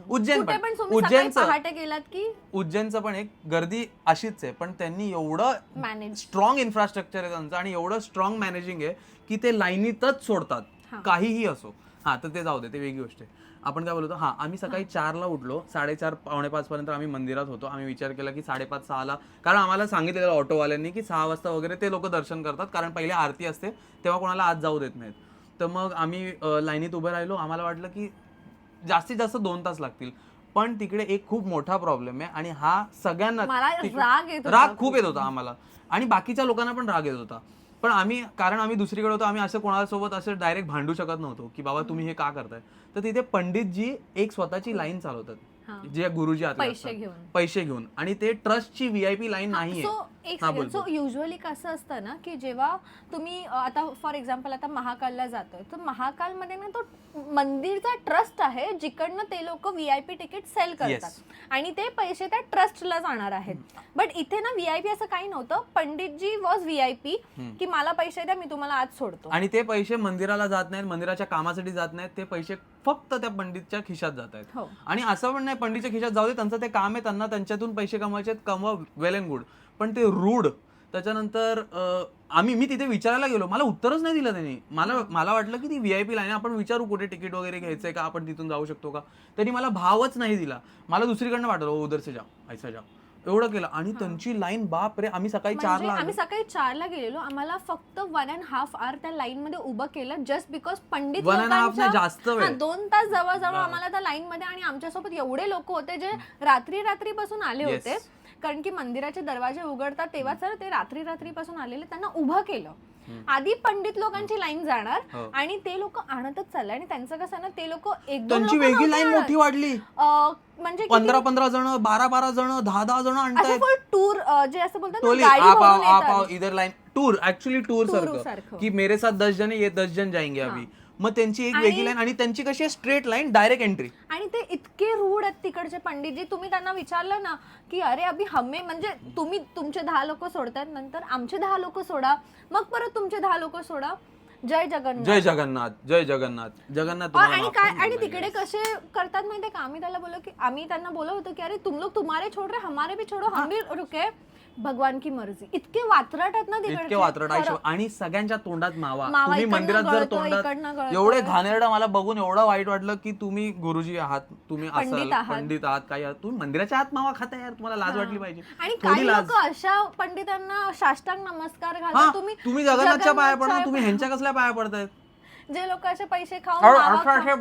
उज्जैनचं पण एक गर्दी अशीच आहे, पण त्यांनी एवढं स्ट्रॉंग इन्फ्रास्ट्रक्चर आहे त्यांचं आणि एवढं स्ट्रॉंग मॅनेजिंग आहे की ते लाईनीतच सोडतात काहीही असो. तर ते जाऊ दे, ते वेगळी गोष्ट आहे. आपण काय बोलतो, आम्ही सकाळी 4ला उठलो, 4:30 पावणे 5 पर्यंत आम्ही मंदिरात होतो. आम्ही विचार केला की 5:30-6ला, कारण आम्हाला सांगितलेलं ऑटोवाल्यांनी की 6 वाजता वगैरे ते लोक दर्शन करतात, कारण पहिले आरती असते तेव्हा कोणाला आत जाऊ देत नाहीत. तर मग आम्ही लाईनीत उभे राहिलो. आम्हाला वाटलं की जास्तीत जास्त 2 तास लागतील, पण तिकडे एक खूप मोठा प्रॉब्लेम आहे आणि हा सगळ्यांना राग खूप येत होता आम्हाला आणि बाकीच्या लोकांना पण राग येत होता. पण कारण आम्ही दुसरीकडे होतो, आम्ही असं कोणासोबत असं डायरेक्ट भांडू शकत नव्हतो की बाबा तुम्ही हे का करताय. तर तिथे पंडितजी एक स्वतःची लाईन चालवतात, जे गुरुजी पैसे घेऊन, आणि ते ट्रस्टची VIP लाईन नाहीये. सो युजली कसं असतं ना की जेव्हा तुम्ही आता फॉर एक्झाम्पल आता महाकालला जातोय, तर महाकालमध्ये ना तो मंदिरचा ट्रस्ट आहे जिकडनं ते लोक VIP तिकीट सेल करतात आणि ते पैसे त्या ट्रस्टला जाणार आहेत. बट इथे ना VIP असं काही नव्हतं. पंडितजी वॉज VIP की मला पैसे द्या, मी तुम्हाला आज सोडतो. आणि ते पैसे मंदिराला जात नाहीत, मंदिराच्या कामासाठी जात नाहीत, ते पैसे फक्त त्या पंडितच्या खिशात जात आहेत. आणि असं पण नाही पंडितच्या खिशात जाऊ दे, त्यांचं ते काम आहे, त्यांना त्यांच्यातून पैसे कमवायचे, कमवा, वेल अँड गुड. पण ते रूढ, त्याच्यानंतर मी तिथे विचारायला गेलो, मला उत्तरच नाही दिलं त्यांनी. मला वाटलं की ती VIP लाईन, आपण विचारू कुठे तिकीट वगैरे घ्यायचंय का, आपण तिथून जाऊ शकतो का. त्यांनी मला भावच नाही दिला, मला दुसरीकडनं पाठवलं, उधर से जाओ ऐसा जाओ, एवढं केलं. आणि त्यांची लाईन बाप रे, आम्ही सकाळी 4ला आम्ही सकाळी 4ला गेलेलो, आम्हाला फक्त 1.5 hour त्या लाईन मध्ये उभं केलं जस्ट बिकॉज पंडित 1.5 नाही, जास्त वेळ. 2 तास जवळजवळ आम्हाला त्या लाईन मध्ये. आणि आमच्यासोबत एवढे लोक होते जे रात्रीपासून आले होते, कारण की मंदिराचे दरवाजे उघडतात तेव्हा सर ते रात्रीपासून आलेले, त्यांना उभं केलं. आधी पंडित लोकांची लाईन जाणार आणि ते लोक आणतच चालले. आणि त्यांचं कसं ना, ते लोक त्यांची वेगळी लाईन मोठी वाढली, म्हणजे 15 जण, 12 जण, 10 जण आणतात. टूर जे असं बोलतात ना, गाडी भरून येतात. इधर लाइन टूर, एक्चुअली टूर सारखं की मेरे साथ 10 जन है, ये 10 जन जाएंगे अभी. मग त्यांची एक वेगळी लाईन, आणि त्यांची कशी आहे, स्ट्रेट लाईन, डायरेक्ट एंट्री. आणि ते इतके रूढ आहेत तिकडचे पंडितजी. तुम्ही त्यांना विचारलं ना की अरे अभि हमें, म्हणजे तुम्ही तुमचे 10 लोक सोडतायत, नंतर आमचे 10 लोक सोडा, मग परत तुमचे 10 लोक सोडा. जय जगन्नाथ, जय जगन्नाथ, जय जगन्नाथ, जगन्नाथ. आणि काय, आणि तिकडे कसे करतात माहितीये का, आम्ही त्यांना बोलत होतो की अरे तुम लोग तुम्हारे छोड़ रहे, हमारे भी छोड़ो, हम भी रुके, भगवान की मर्जी. इतके वात्रट आहेत ना तिकडे, इतके वात्रट आहे. आणि सगळ्यांच्या तोंडात मावा. तुम्ही इकडनं मंदिरात जर गळतो, तोंडात इकडनं गळतो. एवढे घाणेरडं, मला बघून एवढं वाईट वाटलं की तुम्ही गुरुजी आहात, तुम्ही पंडित आहात. पंडित आहात, काय आहात, तुम्ही मंदिराच्या आत मावा खाताय यार, तुम्हाला लाज वाटली पाहिजे. आणि काही लोक अशा पंडितांना साष्टांग नमस्कार घालतात. तुम्ही जगन्नाथच्या पाया पडा, तुम्ही ह्यांच्या कसल्या पाया पडतायत. जे लोक असे पैसे खाऊन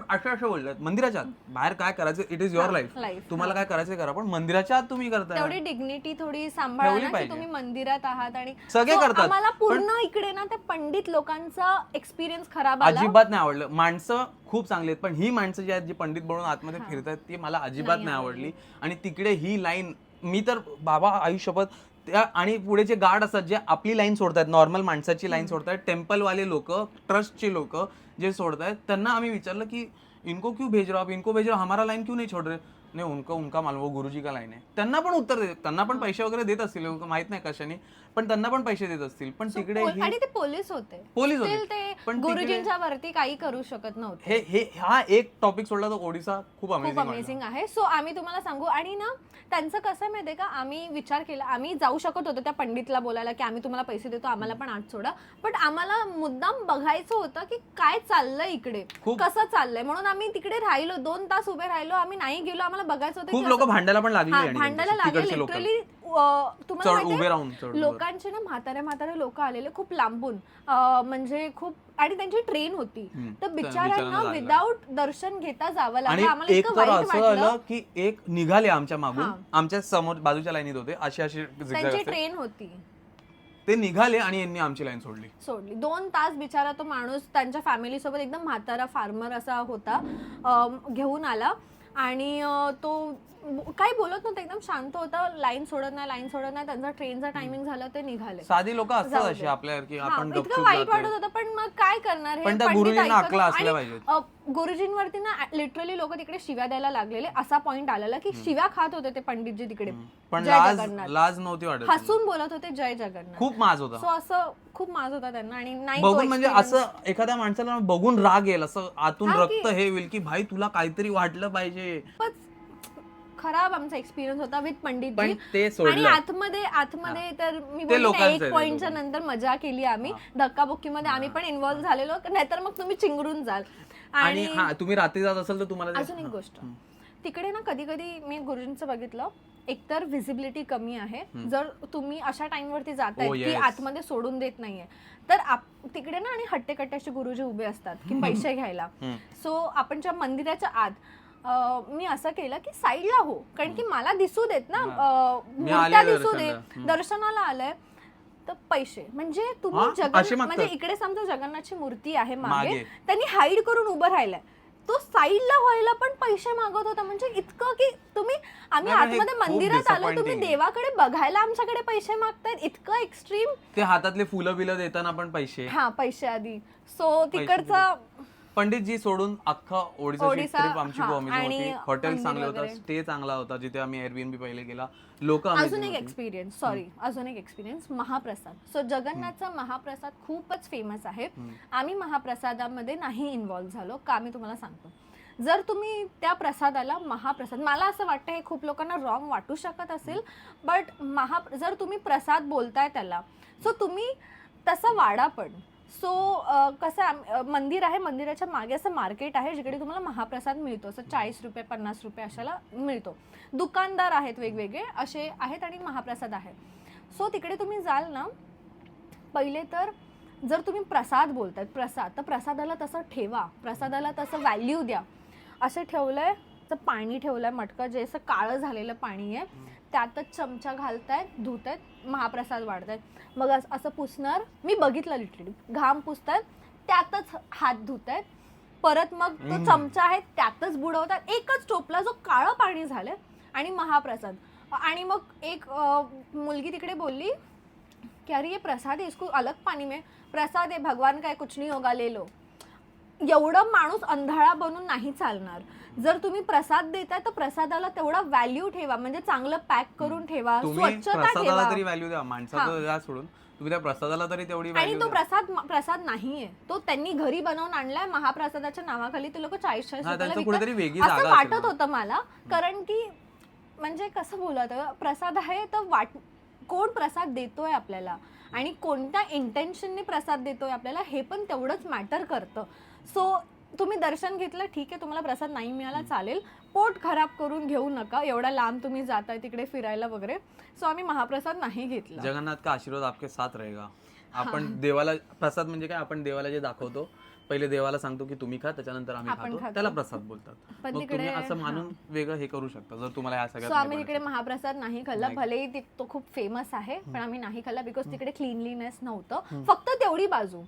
असे बोलतात. मंदिराच्या आत बाहेर काय करायचं, इट इज युअर लाईफ, तुम्हाला काय करायचं करा, पण मंदिराच्या आत तुम्ही करताय. तेवढी डिग्निटी थोडी सांभाळा की तुम्ही मंदिरात आहात. आणि सगळे करतात. आम्हाला पूर्ण इकडे ना त्या पंडित लोकांचा एक्सपिरियन्स खराब आला, अजिबात नाही आवडलं. माणसं खूप चांगली आहेत, पण ही माणसं जी आहेत, जी पंडित बनून आतमध्ये फिरतात, ती मला अजिबात नाही आवडली. आणि तिकडे ही लाईन, मी तर बाबा आयुष्यभर त्या, आणि पुढे जे गार्ड असतात जे आपली लाईन सोडतात, नॉर्मल माणसाची लाईन सोडतात, टेम्पलवाले लोक, ट्रस्टचे लोक जे सोडतात, त्यांना आम्ही विचारलं की इनको क्यों भेज रहे हो आप, इनको भेज रहे हो, हमारा लाईन क्यों नहीं छोड़ रहे. नाही, उनका मालूम, वो गुरुजी का लाईन आहे. त्यांना पण उत्तर देत, त्यांना पण पैसे वगैरे देत असतील, माहित नाही कशाने, पण त्यांना पण पैसे देत असतील. पण तिकडे आणि ते पोलीस होते, पण गुरुजींच्या वरती काही करू शकत नव्हते. हा एक टॉपिक सोडला तर ओडिसा खूप अमेझिंग आहे. सो आम्ही तुम्हाला सांगू. आणि ना त्यांचं कसं माहितीये का, आम्ही विचार केला, आम्ही जाऊ शकत होतो त्या पंडितला बोलायला की आम्ही तुम्हाला पैसे देतो, आम्हाला पण आत सोडा, पण आम्हाला मुद्दाम बघायचं होतं की काय चाललंय इकडे, कसं चाललंय, म्हणून आम्ही तिकडे राहिलो, 2 तास उभे राहिलो. आम्ही नाही गेलो, आम्हाला बघायचं होतं. खूप लोक भांडायला पण लागले, भांडायला लागले लिटरली. तुम्हाला लोकांचे ना म्हातारे लोक आलेले खूप लांबून, म्हणजे खूप, आणि त्यांची ट्रेन होती, तर बिचाऱ्यांना विदाऊट दर्शन घेता जावं लागलं. आम्हाला इतकं वाईट वाटलं की एक निघाले आमच्या मागून, आमच्या समोर बाजूच्या लाईनीत होते, अशी त्यांची ट्रेन होती, ते निघाले आणि यांनी आमची लाईन सोडली. 2 तास बिचारा तो माणूस त्यांच्या फॅमिली सोबत, एकदम म्हातारा फार्मर असा होता, घेऊन आला. आणि तो काही बोलत नव्हता, एकदम शांत होता, लाईन सोडत नाही. त्यांचा ट्रेनचा टायमिंग झाला, ते निघाले. साधी लोक असतात अशी आपल्यासारखी, आपण इतकं वाईट वाटत होतं, पण मग काय करणार. पण त्या गुरुजींना अक्कल असल्या पाहिजेत. गुरुजींवरती ना लिटरली लोक तिकडे शिव्या द्यायला लागलेले. असा पॉइंट आलेला की शिव्या खात होते ते पंडितजी तिकडे, पण लाज नव्हती वाटत, हसून बोलत होते जय जगन्नाथ. खूप माज होता. सो असं खूप माज होता त्यांना. आणि नाही बघून, म्हणजे असं एखाद्या माणसाला बघून राग येईल, असं आतून रक्त हे होईल की भाई तुला काहीतरी वाटलं पाहिजे. खराब आमचा एक्सपिरियन्स होता विथ पंडितजी. आणि आतमध्ये तर मी बोलते 1 पॉइंटच्या नंतर मजा केली आम्ही, धक्काबुक्कीमध्ये आम्ही पण इन्व्हॉल्व्ह झालेलो, नाहीतर मग तुम्ही चिंगरून जाल. आणि तुम्ही रात्री जात असाल तर तुम्हाला अजून एक गोष्ट, तिकडे ना कधी कधी मी गुरुजींचं बघितलं, एकतर व्हिजिबिलिटी कमी आहे. जर तुम्ही अशा टाइम वरती जाताय की आतमध्ये सोडून देत नाहीये, तर तिकडे ना, आणि हट्टेकट्टे असे गुरुजी उभे असतात की पैसे घ्यायला. सो आपण ज्या मंदिराच्या आत, मी असं केलं की साईडला हो, कारण की मला दिसू देत ना, मूर्त्या दिसू दे, दर्शनाला आलंय तर पैसे, म्हणजे तुम्ही जगन्नाथ, म्हणजे इकडे समजा जगन्नाथची मूर्ती आहे मागे, त्यांनी हाईड करून उभं राहिलंय, तो साईडला व्हायला पण पैसे मागत होता. म्हणजे इतकं की आम्ही आतमध्ये मंदिरात आलो, तुम्ही देवाकडे बघायला आमच्याकडे पैसे मागतायत, इतकं एक्स्ट्रीम. ते हातातले फुलं बिलं देताना पण पैसे, पैसे आधी. सो तिकडचा पंडितजी सोडून अख्खा ओडिसाची ट्रिप आमची खूप अमेझिंग होती. हॉटेल चांगलं होतं, स्टे चांगला होता, जिथे आम्ही एअरबीएनबी पहिले गेला. लोक अजून एक एक्सपिरियन्स महाप्रसाद. सो जगन्नाथचा महाप्रसाद खूपच फेमस आहे. आम्ही महाप्रसादामध्ये नाही इन्व्हॉल्व्ह झालो का, मी तुम्हाला सांगतो. जर तुम्ही त्या प्रसादाला महाप्रसाद, मला असं वाटतं हे खूप लोकांना रॉंग वाटू शकत असेल, बट जर तुम्ही प्रसाद बोलताय त्याला, सो तुम्ही तसा वाडा पण. सो कसं मंदिर आहे, मंदिराच्या मागे असं मार्केट आहे जिकडे तुम्हाला महाप्रसाद मिळतो, असं 40 रुपये 50 रुपये अशाला मिळतो. दुकानदार आहेत वेगवेगळे असे आहेत आणि महाप्रसाद आहे. सो तिकडे तुम्ही जाल ना, पहिले तर जर तुम्ही प्रसाद बोलतायत प्रसाद, तर प्रसादाला तसं ठेवा, प्रसादाला तसं व्हॅल्यू द्या. असं ठेवलंय तर पाणी ठेवलंय मटकं, जे असं काळं झालेलं पाणी आहे, त्यातच चमचा घालतायत, धुतायत, महाप्रसाद वाढतायत. मग असं पुसणार, मी बघितलं लिटरली, घाम पुसतायत, त्यातच हात धुतायत, परत मग तो चमचा आहे त्यातच बुडवतात, एकच टोपला जो काळं पाणी झालंय आणि महाप्रसाद. आणि मग एक मुलगी तिकडे बोलली कि अरे ये प्रसाद है, इसको अलग पानी में, प्रसाद है, भगवान का है, कुछ नहीं होगा, ले लो. एवढं माणूस अंधाळा बनून नाही चालणार. जर तुम्ही प्रसाद देताय तर प्रसादाला तेवढा व्हॅल्यू ठेवा, म्हणजे चांगलं पॅक करून ठेवा, स्वच्छता प्रसादाला ठेवा. तरी व्हॅल्यू द्या, माणसाचं या सोडून तुम्ही त्या प्रसादाला तरी तेवढी आणि व्हॅल्यू तो प्रसाद नाहीये, तो त्यांनी घरी बनवून आणलाय महाप्रसादाच्या नावाखाली. ते लोक 40-40 रुपयाला विकतात असं वाटत होतं मला. कारण की म्हणजे कसं बोलत, प्रसाद आहे तर कोण प्रसाद देतोय आपल्याला आणि कोणत्या इंटेन्शनने प्रसाद देतोय आपल्याला हे पण तेवढंच मॅटर करतं. सो तुम्ही दर्शन घेतलं ठीक आहे, तुम्हाला प्रसाद नाही मिळाला चालेल, पोट खराब करून घेऊ नका, एवढा लांब तुम्ही जाताय तिकडे फिरायला वगैरे. सो आम्ही महाप्रसाद नाही घेतला. जगन्नाथ का आशीर्वाद आपके साथ रहेगा. आपण देवाला प्रसाद म्हणजे काय, आपण देवाला जे दाखवतो पहिले देवाला सांगतो की तुम्ही खा, त्याच्यानंतर आम्ही खातो, त्याला प्रसाद बोलतात. मग तुम्ही असं मानून वेगळं हे करू शकता जर तुम्हाला या सगळ्यात. आम्ही तिकडे महाप्रसाद नाही खाल्ला, भलेही तो खूप फेमस आहे, पण आम्ही नाही खाल्ला बिकॉज तिकडे क्लीनलीनेस नव्हतं. फक्त तेवढी बाजू,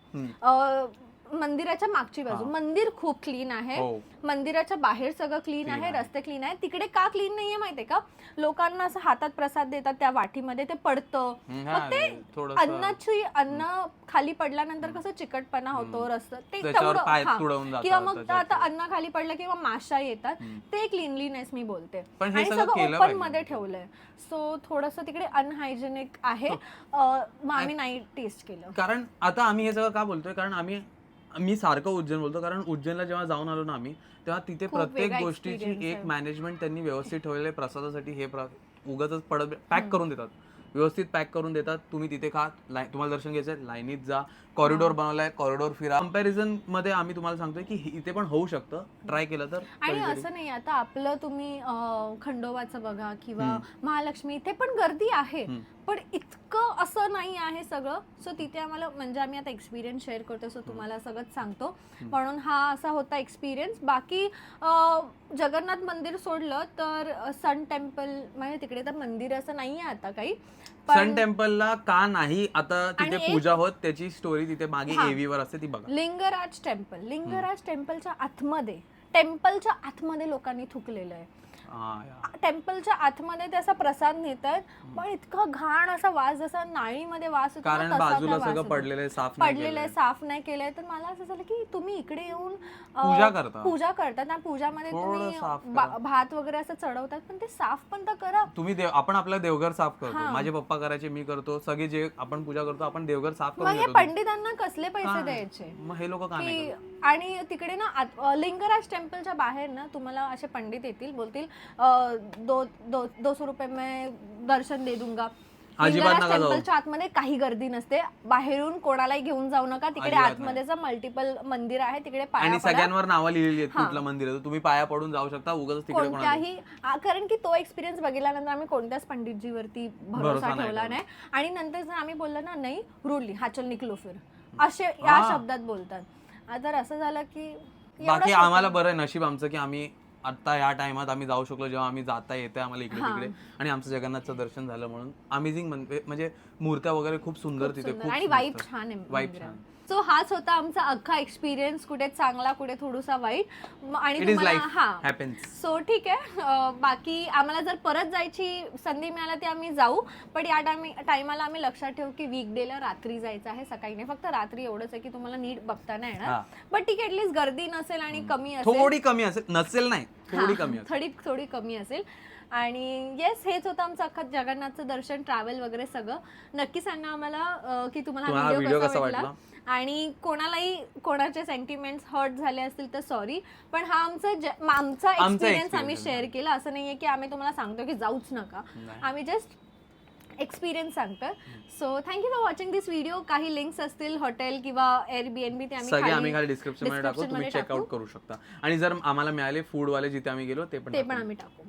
मंदिराच्या मागची बाजू, मंदिर खूप क्लीन आहे, मंदिराच्या बाहेर सगळं क्लीन आहे, रस्ते क्लीन आहे. तिकडे का क्लीन नाहीये माहितीये का, लोकांना असं हातात प्रसाद देतात त्या वाटीमध्ये, ते पडतं, मग ते अन्न खाली पडल्यानंतर कसं चिकटपणा होतो रस्ता, ते तेवढं, किंवा मग आता अन्न खाली पडलं किंवा माशा येतात, ते क्लीनलीनेस मी बोलते. आणि सगळं ओपन मध्ये ठेवलंय. सो थोडंसं तिकडे अनहायजेनिक आहे, मग आम्ही नाही टेस्ट केलं. कारण आता आम्ही हे सगळं का बोलतोय, कारण मी सारखं उज्जैन बोलतो, कारण उज्जैनला जेव्हा जाऊन आलो ना आम्ही, तेव्हा तिथे प्रत्येक गोष्टीची एक मॅनेजमेंट त्यांनी व्यवस्थित ठेवलेले. प्रसादासाठी हे उगाच पॅक करून देतात, व्यवस्थित पॅक करून देतात. तुम्ही तिथे खा, तुम्हाला दर्शन घ्यायचंय लाईनीत जा, कॉरिडॉर बनवलाय, कॉरिडॉर फिरा. कंपॅरिझन मध्ये आम्ही तुम्हाला सांगतोय की इथे पण होऊ शकतं, ट्राय केलं तर. आणि असं नाही, आता आपलं तुम्ही खंडोबाचं बघा किंवा महालक्ष्मी, इथे पण गर्दी आहे, पण इतकं असं नाही आहे सगळं. सो तिथे आम्हाला, म्हणजे आम्ही आता एक्सपिरियन्स शेअर करतो, सो तुम्हाला सगळंच सांगतो, म्हणून हा असा होता एक्सपिरियन्स. बाकी जगन्नाथ मंदिर सोडलं तर सन टेम्पल, म्हणजे तिकडे तर मंदिर असं नाहीये आता काही. सन टेम्पलला का नाही आता तिथे पूजा होत, त्याची स्टोरी तिथे मागे एव्ही वर असते, ती बघा. लिंगराज टेम्पलच्या आतमध्ये लोकांनी थुकलेलं आहे. टेम्पलच्या आतमध्ये ते असा प्रसाद नेतात, पण इतका घाण असा वास, जसा नाळीमध्ये वास होतो, कारण बाजूला सगळं पडलेलं आहे, साफ नाही केलंय. तर मला असं झालं की तुम्ही इकडे येऊन पूजा करतात ना, पूजामध्ये तुम्ही भात वगैरे असं चढवतात, पण ते साफ पण तर करा तुम्ही. आपण आपलं देवघर साफ करतो, माझे पप्पा करायचे, मी करतो, सगळे जे आपण पूजा करतो आपण देवघर साफ करून घेतो. पंडितांना कसले पैसे द्यायचे, मग हे लोक का नाही. आणि तिकडे ना लिंगराज टेम्पलच्या बाहेर ना तुम्हाला असे पंडित येतील, बोलतील 200 रुपये में दर्शन दे दूंगा. लिंगराज टेम्पलच्या आतमध्ये काही गर्दी नसते, बाहेरून कोणालाही घेऊन जाऊ नका. तिकडे आतमध्येच मल्टिपल मंदिर आहे, तिकडे आणि सगळ्यांवर नावं लिहिलेली आहेत, कुठलं मंदिर आहे तुम्ही पाया पडून जाऊ शकता, उगाच तिकडे कोणत्याही. कारण की तो एक्सपिरियन्स बघितल्यानंतर आम्ही कोणत्याच पंडितजीवरती भरोसा ठेवला नाही. आणि नंतर जर आम्ही बोललो ना, नाही रुली हा चल निकलो फिर, असे या शब्दात बोलतात. तर असं झालं की बाकी आम्हाला बरं नशीब आमचं की आम्ही आता या टाइमात आम्ही जाऊ शकलो, जेव्हा आम्ही जाता येते आम्हाला इकडे तिकडे, आणि आमचं जगन्नाथचं दर्शन झालं. म्हणून अमेझिंग, म्हणजे मूर्त्या वगैरे खूप सुंदर तिथे, आणि वाईब छान आहे, वाईब छान. सो हाच होता आमचा अख्खा एक्सपिरियन्स, कुठे चांगला कुठे थोडासा वाईट. आणि सो ठीक आहे. बाकी आम्हाला जर परत जायची संधी मिळाली ती आम्ही जाऊ, पण या टायमाला आम्ही लक्षात ठेवू की वीकडेला रात्री जायचं आहे, सकाळी नाही. फक्त रात्री एवढंच आहे की तुम्हाला नीट बघता नाही येणार, पण ठीक आहे, ऍटलीस्ट गर्दी नसेल आणि कमी असेल, थोडी कमी असेल, नसेल नाही थोडी कमी असेल. आणि येस, हेच होतं आमचं अख्खा जगन्नाथचं दर्शन, ट्रॅव्हल वगैरे सगळं. नक्की सांगा आम्हाला की तुम्हाला व्हिडिओ कसा वाटला, आणि कोणाचे सेंटिमेंट्स हर्ट झाले असतील तर सॉरी, पण हा आमचा एक्सपिरियन्स आम्ही शेअर केला. असं नाहीये की आम्ही तुम्हाला सांगतो की जाऊच नका, आम्ही जस्ट एक्सपिरियन्स सांगतोय. So thank you for watching this video. काही लिंक्स असतील हॉटेल किंवा एअरबीएनबी ते सगळे आम्ही खाली डिस्क्रिप्शन मध्ये टाकू, तुम्ही चेकआउट करू शकता. आणि जर आम्हाला मिळाले फूड वाले जिथे आम्ही गेलो ते पण आम्ही टाकू.